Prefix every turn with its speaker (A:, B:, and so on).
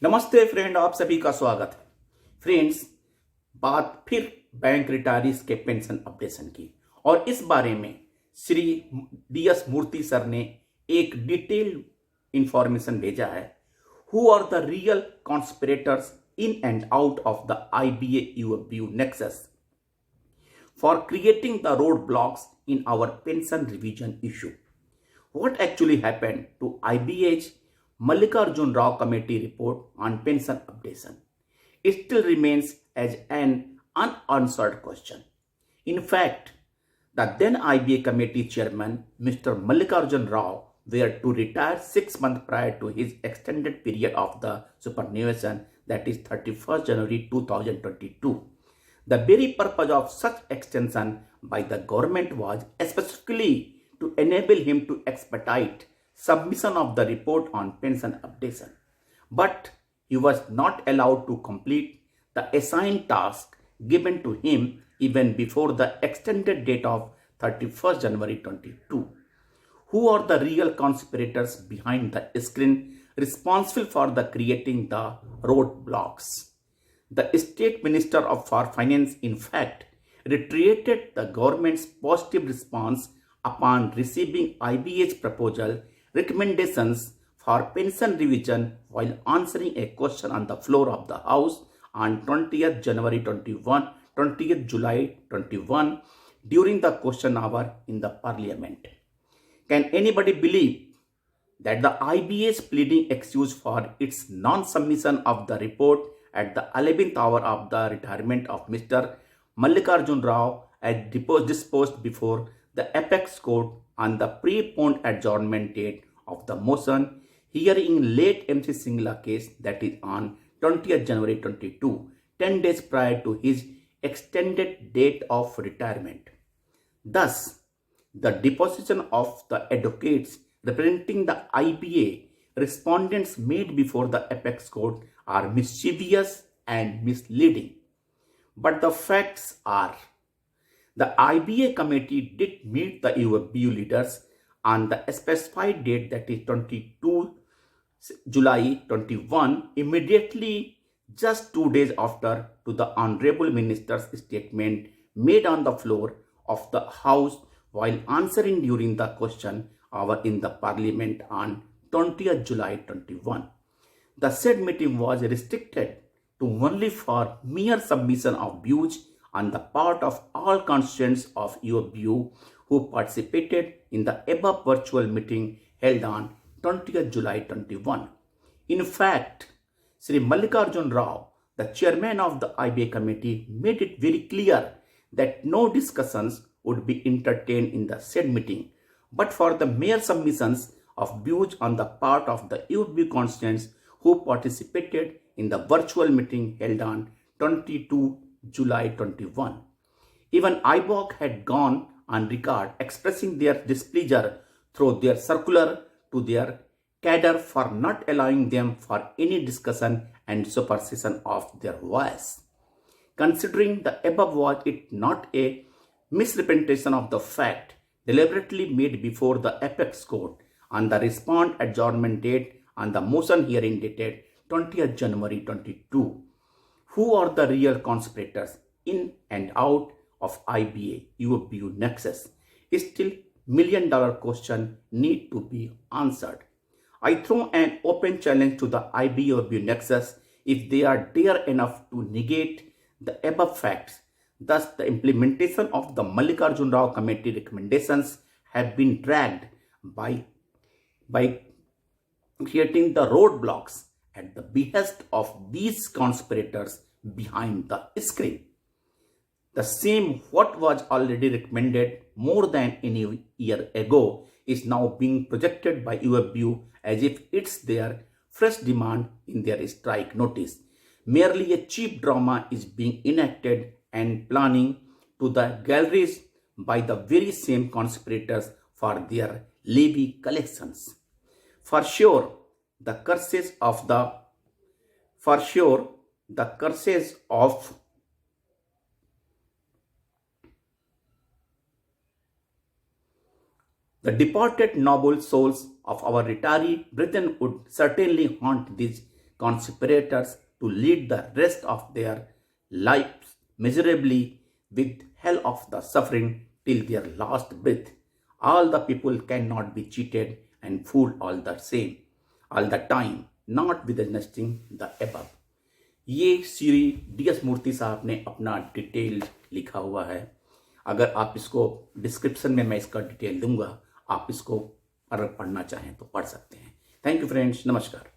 A: नमस्ते फ्रेंड, आप सभी का स्वागत है। फ्रेंड्स, बात फिर बैंक रिटायरीज के पेंशन अपडेशन की और इस बारे में श्री DS मूर्ति सर ने एक डिटेल्ड इंफॉर्मेशन भेजा है। Who are the real conspirators in and out of the IBA UFBU NEXUS for creating the roadblocks in our pension revision issue? What actually happened to IBA'S Mallikarjun Rao committee report on pension updation? It still remains as an unanswered question. In fact, the then IBA committee chairman, Mr. Mallikarjun Rao, were to retire 6 months prior to his extended period of the superannuation, that is 31st January 2022. The very purpose of such extension by the government was specifically to enable him to expedite submission of the report on pension updation. But he was not allowed to complete the assigned task given to him even before the extended date of 31st January 22. Who are the real conspirators behind the screen responsible for the creating the roadblocks? The State Minister for Finance, in fact, reiterated the government's positive response upon receiving IBA's proposal recommendations for pension revision while answering a question on the floor of the House on 20th July 21 during the question hour in the Parliament. Can anybody believe that the IBA's pleading excuse for its non-submission of the report at the 11th hour of the retirement of Mr. Mallikarjun Rao as disposed before the apex court on the preponed adjournment date of the motion hearing in late MC Singla case, that is on 20th January 22, 10 days prior to his extended date of retirement. Thus, the deposition of the advocates representing the IBA respondents made before the apex court are mischievous and misleading. But the facts are, the IBA committee did meet the UFBU leaders on the specified date, that is 22 July 21, immediately just 2 days after to the Honorable Minister's statement made on the floor of the House while answering during the question hour in the Parliament on 20th July 21. The said meeting was restricted to only for mere submission of views on the part of all constituents of UFBU who participated in the above virtual meeting held on 20th July 21. In fact, Sri Mallikarjun Rao, the chairman of the IBA committee, made it very clear that no discussions would be entertained in the said meeting, but for the mere submissions of views on the part of the UFBU constituents who participated in the virtual meeting held on 22 July 21. Even IBA'S had gone on record expressing their displeasure through their circular to their cadre for not allowing them for any discussion and supersession of their voice. Considering the above, was it not a misrepresentation of the fact deliberately made before the apex court on the respond adjournment date on the motion hearing dated 20th January 22? Who are the real conspirators in and out of IBA UFBU NEXUS? Still, $1,000,000 question need to be answered. I throw an open challenge to the IBA UFBU NEXUS if they are dare enough to negate the above facts. Thus, the implementation of the Mallikarjun Rao committee recommendations have been dragged by creating the roadblocks at the behest of these conspirators behind the screen. The same what was already recommended more than a year ago is now being projected by UFBU as if it's their fresh demand in their strike notice. Merely a cheap drama is being enacted and planning to the galleries by the very same conspirators for their levy collections. For sure, the curses of the departed noble souls of our retiree brethren would certainly haunt these conspirators to lead the rest of their lives miserably with hell of the suffering till their last breath. All the people cannot be cheated and fooled all the time, not with understanding the above. ये Shri DS मूर्ति साहब ने अपना detail लिखा हुआ है। अगर आप इसको डिस्क्रिप्शन में मैं इसका डिटेल दूंगा, आप इसको अगर पढ़ना चाहें तो पढ़ सकते हैं। थैंक यू फ्रेंड्स, नमस्कार।